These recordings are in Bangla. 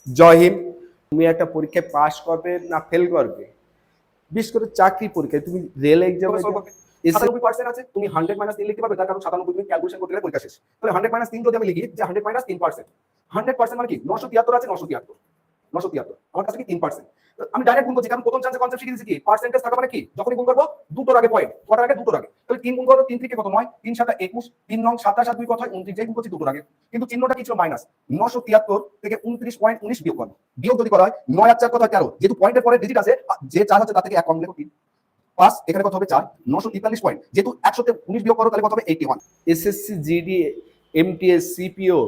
জয় হিন্দ। তুমি একটা পরীক্ষায় পাশ করবে না ফেল করবে, বিশেষ করে চাকরি পরীক্ষায় তুমি রেল এক্সামে এসে 97% আছে, তুমি 100 - 3 লিখতে পারবে, তার কারণ 97 তুমি ক্যালকুলেশন করতে গেলে পরীক্ষা শেষ। তাহলে 100 - 3 যদি আমি লিখি যে 100 - 3%, 100% মানে কি 973 আছে, 973 973 আমার কাছে কি 3%। আমি ডাইরেক্ট গুণ করছি, কারণ প্রথম চান্সে কনসেপ্ট শিখে দিয়েছি কি পার্সেন্টেজ থাকা মানে কি যখনই গুণ করবো দুটোর আগে পয়েন্ট, কটার আগে দুটোর আগে। তাহলে 3 গুণ করবো, 3 থেকে কত 9, 3 7 21, 3 9 27 আর 2 কত হয় 29, যেই গুণ করছি দুটোর আগে। কিন্তু চিহ্নটা কি ছিল মাইনাস, 973 থেকে 29.19 বিয়োগ করবো। বিয়োগ যদি করা হয় 9 আর 4 কত হয় 13, যেহেতু পয়েন্টের পরে ডিজিট আছে, যে 4 আছে তার থেকে 1 কম লিখো 3 5, এখানে কত হবে 4, 943 পয়েন্ট, যেহেতু 100 তে 19 বিয়োগ করো তাহলে কত হবে 81। এসএসসি, জিডি, এমটিএস, সিপিও,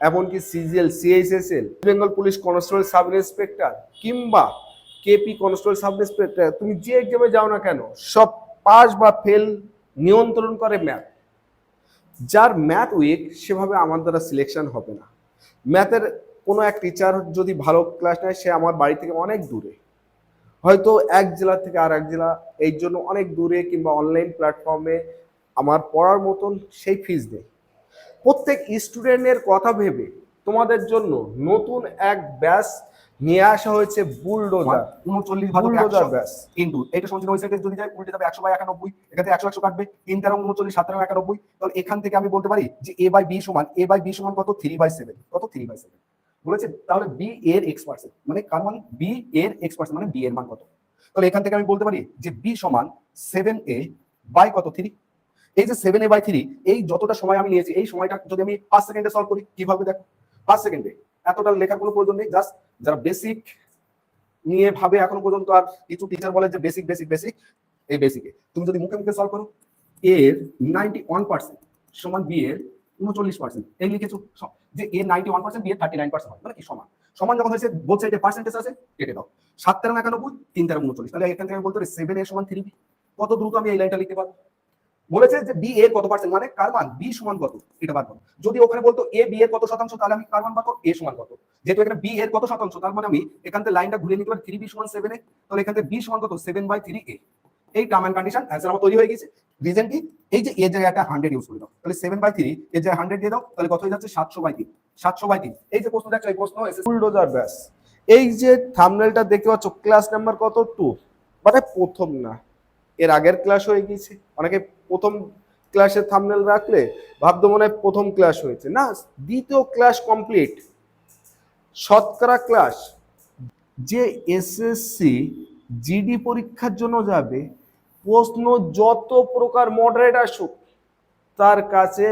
এমনকি CGL, CHSL, Bengal police constable sub inspector কিংবা কেপি কনস্টেবল সাব ইন্সপেক্টর, তুমি যে এক্সামে যাও না কেন, সব পাস বা ফেল নিয়ন্ত্রণ করে ম্যাথ। যার ম্যাথ উইক সেভাবে আমার দ্বারা সিলেকশন হবে না। ম্যাথের কোনো এক টিচার যদি ভালো ক্লাস নেয়, সে আমার বাড়ি থেকে অনেক দূরে, হয়তো এক জেলা থেকে আর এক জেলা, এই জন্য অনেক দূরে, কিংবা অনলাইন প্ল্যাটফর্মে আমার পড়ার মতন সেই ফিস নেই। প্রত্যেক স্টুডেন্টের কথা ভেবে তোমাদের জন্য নতুন এক ব্যাচ নিয়ে আসা হয়েছে, বুলডোজার 39 ভাগ বুলডোজার 100 ব্যাচ। ইনটু এটা সমান ওই সাইডে যদি যায় উল্টে যাবে 100/91, এখান থেকে 100 100 কাটবে, 3 13 39 7 13 91। তাহলে এখান থেকে আমি বলতে পারি যে a/b সমান কত 3/7, কত 3/7 বলেছে। তাহলে b এর x%, মানে কার মান b এর x%, মানে b এর মান কত। তাহলে এখান থেকে আমি বলতে পারি যে b সমান 7a বাই কত 3। এই যে 7a/3, এই যতটা সময় আমি নিয়েছি, এই সময়টা যদি আমি 5 সেকেন্ডে সলভ করি, কিভাবে দেখো 5 সেকেন্ডে এতটা লেখার কোনো প্রয়োজন নেই। জাস্ট যারা বেসিক নিয়ে ভাবে এখনো পর্যন্ত, আর কিছু টিচার বলে যে বেসিক বেসিক বেসিক, এই বেসিকে তুমি যদি মুখে মুখে সলভ করো, a এর 91% সমান b এর 39%, এই লিখেছো যে a 91%, b এর 39% হয়, মানে কি সমান। সমান যখন হয়েছে বোথ সাইডে পার্সেন্টেজ আছে, কেটে দাও। 7 13 91, 3 13 39, তাহলে এখান থেকে আমি বলতে পারি 7a সমান 3b। কত দ্রুত আমি এই লাইনটা লিখতে পারবো। বলেছে যে বি এর কত পার্সেন্ট, মানে কার মান বি সমান কত, এটা বার করো। যদি ওখানে বলতো এ বি এর কত শতাংশ, তাহলে আমি কার মান বার করব, এ সমান কত। যেহেতু এখানে বি এর কত শতাংশ, তার মানে আমি এখান থেকে লাইনটা ঘুরিয়ে নিতে পারি 3b সমান 7a। তাহলে এখান থেকে বি সমান কত 7/3a। এই টার্ম এন্ড কন্ডিশন অ্যান্সার আমার তৈরি হয়ে গেছে। রিজন কি, এই যে এর জায়গায় একটা 100 ইউজ করে দাও, তাহলে 7/3 এর জায়গায় 100 দিয়ে দাও, তাহলে কত হয়ে যাচ্ছে 700/3। 700/3, এই যে প্রশ্ন দেখছো, এই প্রশ্ন বুলডোজার ব্যাচ। এই যে থাম্বনেলটা দেখতে পাচ্ছ, ক্লাস নাম্বার কত 2, মানে প্রথম না, এর আগের ক্লাস হয়ে গেছে। অনেকে প্রথম ক্লাসের থাম্বনেল রাখলে ভাবতো মনে হয় প্রথম ক্লাস হয়েছে, না, দ্বিতীয় ক্লাস কমপ্লিট, শতকরা ক্লাস। যে এসএসসি জিডি পরীক্ষার জন্য যাবে, প্রশ্ন যত প্রকার মডারেট আসুক, তার কাছে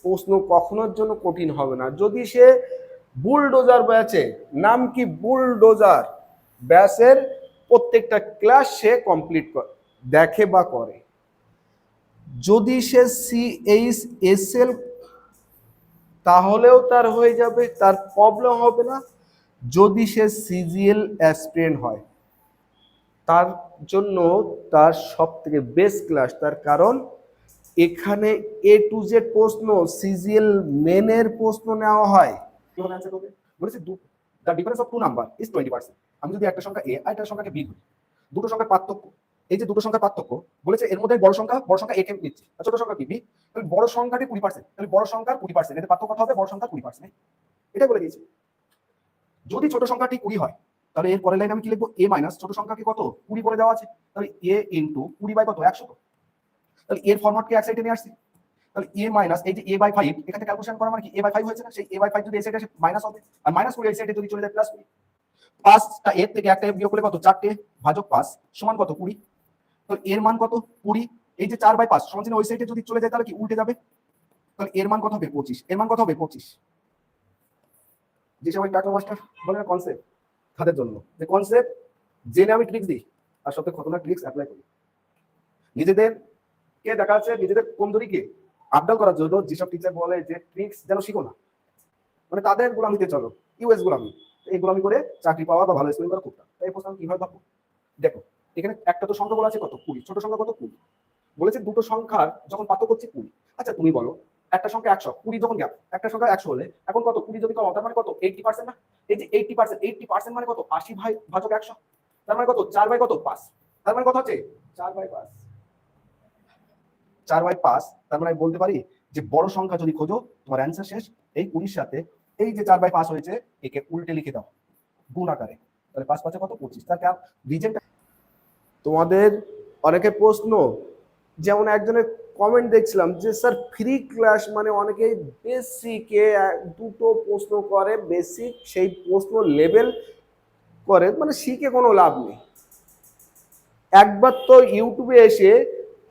প্রশ্ন কখনোর জন্য কঠিন হবে না, যদি সে বুলডোজার ব্যাচে, নাম কি বুলডোজার ব্যাচের প্রত্যেকটা ক্লাস সে কমপ্লিট দেখে বা করে। যদি সে সিএইচএসএল, তাহলেও তার হয়ে যাবে, তার প্রবলেম হবে না। যদি সে সিজিএল অ্যাসপিরেন্ট হয়, তার জন্য তার সব থেকে বেস্ট ক্লাস, তার কারণ এখানে এ টু জেড প্রশ্ন, সিজিএল মেনের প্রশ্ন নেওয়া হয়। কিভাবে অ্যানসার করবে, বলেছে the difference of two number is 20%। আমি যদি একটা সংখ্যা a আর একটা সংখ্যাকে b ধরি, দুটো সংখ্যার পার্থক্য, এই যে দুটো সংখ্যার পার্থক্য বলেছে, এর মধ্যে বড় সংখ্যা a কে নিচ্ছি আর ছোট সংখ্যা b। তাহলে বড় সংখ্যাটি 20%, তাহলে বড় সংখ্যার 20%, এতে পার্থক্য কত হবে, বড় সংখ্যার 20%, এটা বলে দিয়েছে। যদি ছোট সংখ্যাটি 20 হয়, তাহলে এর পরের লাইনে আমি কি লিখবো, a মাইনাস ছোট সংখ্যাকে কত 20 করে দেওয়া আছে, তাহলে a ইনটু 20 কত 100। তাহলে এর ফরম্যাটকে এক সাইডে নিয়ে আসছি, তাহলে a মাইনাস এই যে a/5, এখানে ক্যালকুলেশন করা মানে কি a/5 হয়েছে না, সেই a/5 যদি এই সাইডে আসে মাইনাস হবে, আর মাইনাস করে এই সাইডে যদি চলে যায় প্লাস হবে। 5টা এর থেকে একটা বিয়োগ করলে কত, 4টে ভাজক 5 সমান কত 20। তো এর মান কত 20, এই যে 4/5 সমান চিহ্ন ওই সাইডে যদি চলে যায় তাহলে কি উল্টে যাবে, তাহলে এর মান কত হবে 25, এর মান কত হবে 25। যে সবাই টাকা মাস্টার বলে না কনসেপ্ট, তাদের জন্য যে কনসেপ্ট জেনে আমি ট্রিক্স দিই, আর সাথে খতরনাক ট্রিক্স অ্যাপ্লাই করি। নিজেদের কে দেখা যাচ্ছে, নিজেদের কমজোরিকে আবদাল করার জন্য যেসব টিচার বলে যে ট্রিক্স যেন শিখো না, মানে তাদের গোলামিতে চলো, ইউএস গোলামি, এই গোলামি করে চাকরি পাওয়া বা ভালো স্কোরিং করা খুব টাফ। তাই প্রশ্ন আমি কিভাবে পাবো, দেখো এখানে একটা তো সংখ্যা বলা আছে কত 20, ছোট সংখ্যা কত 20, বলেছে দুটো সংখ্যার যখন পার্থক্য হচ্ছে 20। আচ্ছা তুমি বলো, একটা সংখ্যা 100, 20 যখন গ্যাপ, একটা সংখ্যা 100 হলে এখন কত 20 যদি কম, তার মানে কত 80% না। এই যে 80% মানে কত 80 ভাজক 100, তার মানে কত 4 কত 5, তার মানে কত হচ্ছে 4/5, 4/5। তার মানে আমি বলতে পারি যে বড় সংখ্যা যদি খোঁজো, তোমার অ্যান্সার শেষ। এই 20 সাথে এই যে 4/5 হয়েছে, একে উল্টে লিখে দাও, গুণ আকারে, তাহলে 5 5 কত 25, তার রিজেন্ট। তোমাদের অনেকের প্রশ্ন, যেমন একজনের কমেন্ট দেখছিলাম যে স্যার ফ্রি ক্লাস মানে অনেকেই বেসিকে দুটো প্রশ্ন করে, বেসিক সেই প্রশ্ন লেভেল করে, মানে শিখে কোনো লাভ নেই। একবার তো ইউটিউবে এসে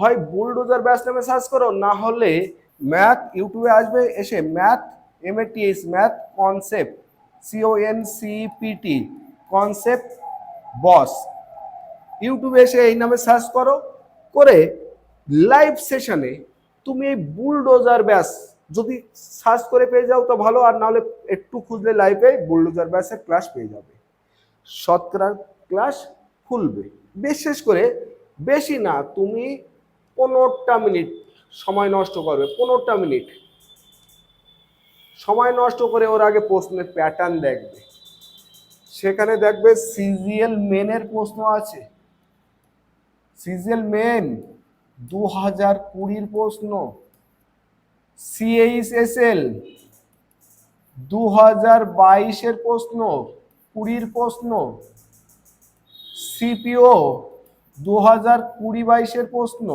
হয় বুলডোজার ব্যাচ নামে সার্চ করো, না হলে ম্যাথ ইউটিউবে আসবে, এসে math MATH math concept CONCEPT concept boss, ইউটিউবে এসে এই নামে সার্চ করো, করে লাইভ সেশনে তুমি এই বুলডোজার ব্যাচ যদি সার্চ করে পেয়ে যাও তো ভালো, আর নাহলে একটু খুঁজলে লাইভে বুলডোজার ব্যাচের ক্লাস পেয়ে যাবে। শতকরা ক্লাস খুলবে, বিশেষ করে বেশি না, তুমি 15টা মিনিট সময় নষ্ট করবে, 15টা মিনিট সময় নষ্ট করে ওর আগে প্রশ্নের প্যাটার্ন দেখবে। সেখানে দেখবে সিজিএল মেনের প্রশ্ন আছে, সিজিএল মেন 2020 প্রশ্ন, CHSL 2022 প্রশ্ন 20 প্রশ্ন, CPO 2020-22 প্রশ্ন,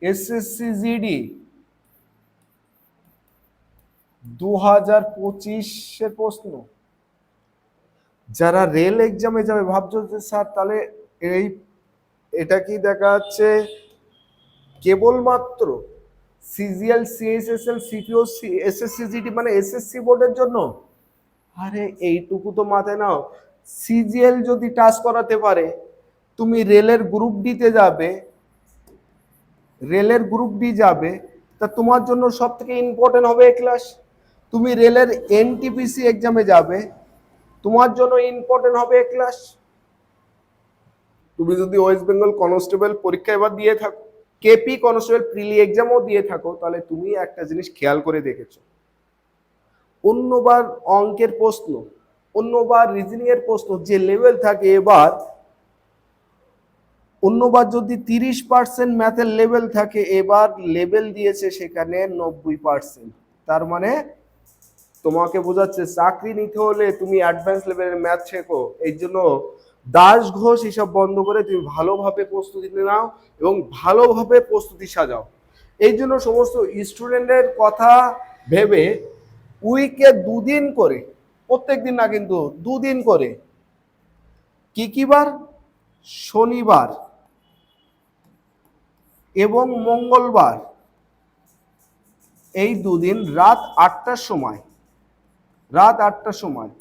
SSC GD 2025 প্রশ্ন। যারা রেল এক্সামে যাবে ভাবছো যে স্যার তাহলে এটা কি দেখা যাচ্ছে কেবলমাত্র CGL CHSL CPO SSC GD মানে SSC বোর্ডের জন্য? আরে এইটুকু তো মাথায় নাও, CGL যদি টাচ করাতে পারে, তুমি রেলের গ্রুপ ডিতে যাবে, রেলের গ্রুপ ডি যাবে, তা তোমার জন্য সব থেকে ইম্পর্টেন্ট হবে এই ক্লাস। তুমি রেলের NTPC এক্সামে যাবে, তোমার জন্য ইম্পর্টেন্ট হবে এই ক্লাস। তুমি যদি ওয়েস্ট বেঙ্গল কনস্টেবল পরীক্ষা এবার দিয়ে থাকো, KP কনস্টেবল প্রিলি এক্সামও দিয়ে থাকো, তাহলে তুমি একটা জিনিস খেয়াল করে দেখেছো, অন্যবার অঙ্কের প্রশ্ন, অন্যবার রিজনিং এর প্রশ্ন যে লেভেল থাকে, এবার অন্যবার যদি 30% ম্যাথের লেভেল থাকে, এবার লেভেল দিয়েছে সেখানে 90%। তার মানে তোমাকে বোঝাচ্ছে চাকরি নিতে হলে তুমি অ্যাডভান্স লেভেলের ম্যাথ শেখো। এই জন্য দাস ঘোষ এসব বন্ধ করে তুমি ভালোভাবে প্রস্তুতি নাও এবং ভালোভাবে প্রস্তুতি সাজাও। এই জন্য সমস্ত স্টুডেন্টের কথা ভেবে উইকে 2 দিন করে, প্রত্যেক দিন না কিন্তু 2 দিন করে, কি বার, শনিবার এবং মঙ্গলবার, এই 2 দিন রাত 8টার সময়,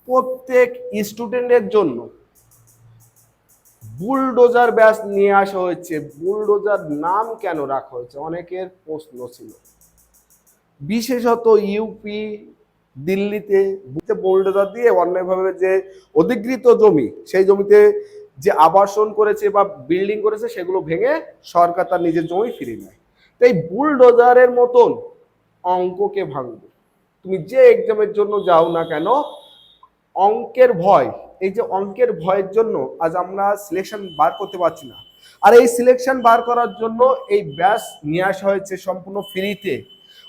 প্রত্যেক স্টুডেন্টের জন্য বুলডোজার ব্যাচ নিয়ে আসা হয়েছে। বুলডোজার নাম কেন রাখা হয়েছে অনেকের প্রশ্ন ছিল, বিশেষত ইউপি দিল্লিতে বুলডোজার দিয়ে অন্যায়ভাবে যে অধিকৃত জমি, সেই জমিতে যে আবাসন করেছে বা বিল্ডিং করেছে, সেগুলো ভেঙে সরকার তার নিজের জমি ফিরিয়ে নেয়। তো এই বুলডোজারের মতন অঙ্ককে ভাঙবে। তুমি যে এক্সামের জন্য যাও না কেন, অঙ্কের ভয়, এই যে অঙ্কের ভয়ের জন্য আজ আমরা সিলেকশন বার করতে পারছি না। আর এই সিলেকশন বার করার জন্য এই ব্যাচ নিয়ে আসা হয়েছে সম্পূর্ণ ফ্রিতে।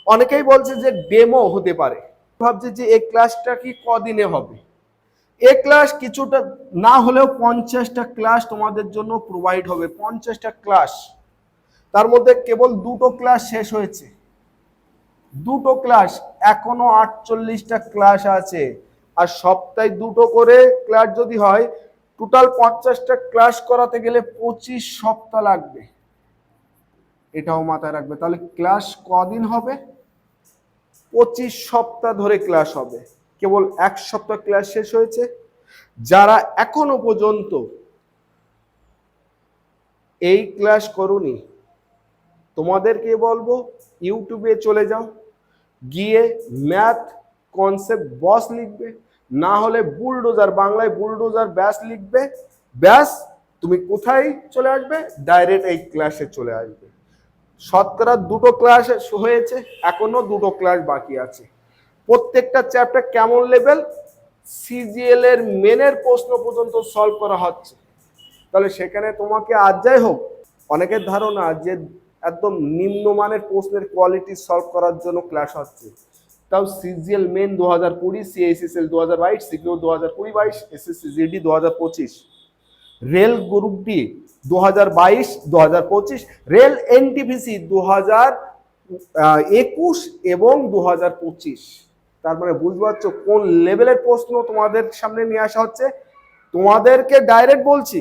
অনেকেই বলছে যে ডেমো হতে পারে, ভাবছে যে এই ক্লাসটা কি কদিনে হবে। এই ক্লাস কিছুটা না হলেও 50টা ক্লাস তোমাদের জন্য প্রোভাইড হবে, 50টা ক্লাস। তার মধ্যে কেবল 2টো ক্লাস শেষ হয়েছে, 2টো ক্লাস, এখনো 48টা ক্লাস আছে। আর সপ্তাহে 2টো করে ক্লাস যদি হয়, টোটাল 50টা ক্লাস করাতে গেলে 25 সপ্তাহ লাগবে, এটাও মাথায় রাখবে। তাহলে ক্লাস কদিন হবে? 25 সপ্তাহ ধরে ক্লাস হবে। কেবল 1 সপ্তাহ ক্লাস শেষ হয়েছে। যারা এখনো পর্যন্ত এই ক্লাস করোনি, তোমাদেরকে বলবো ইউটিউবে চলে যাও, গিয়ে ম্যাথ কনসেপ্ট বস লিখবে, না হলে বুলডোজার, বাংলায় বুলডোজার ব্যাচ লিখবে, ব্যাস তুমি কোথায় চলে আসবে, ডাইরেক্ট এই ক্লাসে চলে আসবে। শতকরা 2টো ক্লাস হয়েছে, এখনো 2টো ক্লাস বাকি আছে। প্রত্যেকটা চ্যাপ্টার কেমন লেভেল, CGL এর মেনের প্রশ্ন পর্যন্ত সলভ করা হচ্ছে। তাহলে সেখানে তোমাকে আজ যাই হোক, অনেকের ধারণা যে একদম নিম্নমানের প্রশ্নের কোয়ালিটি সলভ করার জন্য ক্লাস হচ্ছে, তাও CGL main 2020, CHSL 2022, CQ 2020-22, SSC GD 2025, rail group D 2022-2025, rail NTPC 2021 এবং 2025। তার মানে বুঝতে পারছো কোন লেভেলের প্রশ্ন তোমাদের সামনে নিয়ে আসা হচ্ছে। তোমাদেরকে ডাইরেক্ট বলছি,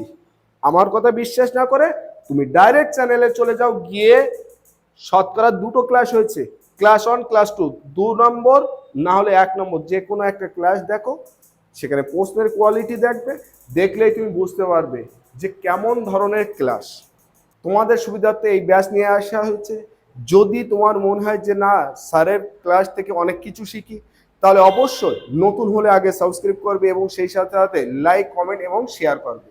আমার কথা বিশ্বাস না করে তুমি ডাইরেক্ট চ্যানেলে চলে যাও, গিয়ে শতকরা দুটো ক্লাস হয়েছে, ক্লাস 1 ক্লাস 2, 2 নম্বর না হলে 1 নম্বর যে কোনো একটা ক্লাস দেখো, সেখানে প্রশ্নের কোয়ালিটি দেখবে, দেখলেই তুমি বুঝতে পারবে যে কেমন ধরনের ক্লাস। তোমাদের সুবিধার্থে এই ব্যাচ নিয়ে আসা হয়েছে। যদি তোমার মনে হয় যে না স্যারের ক্লাস থেকে অনেক কিছু শিখি, তাহলে অবশ্যই নতুন হলে আগে সাবস্ক্রাইব করবে এবং সেই সাথে সাথে লাইক, কমেন্ট এবং শেয়ার করবে।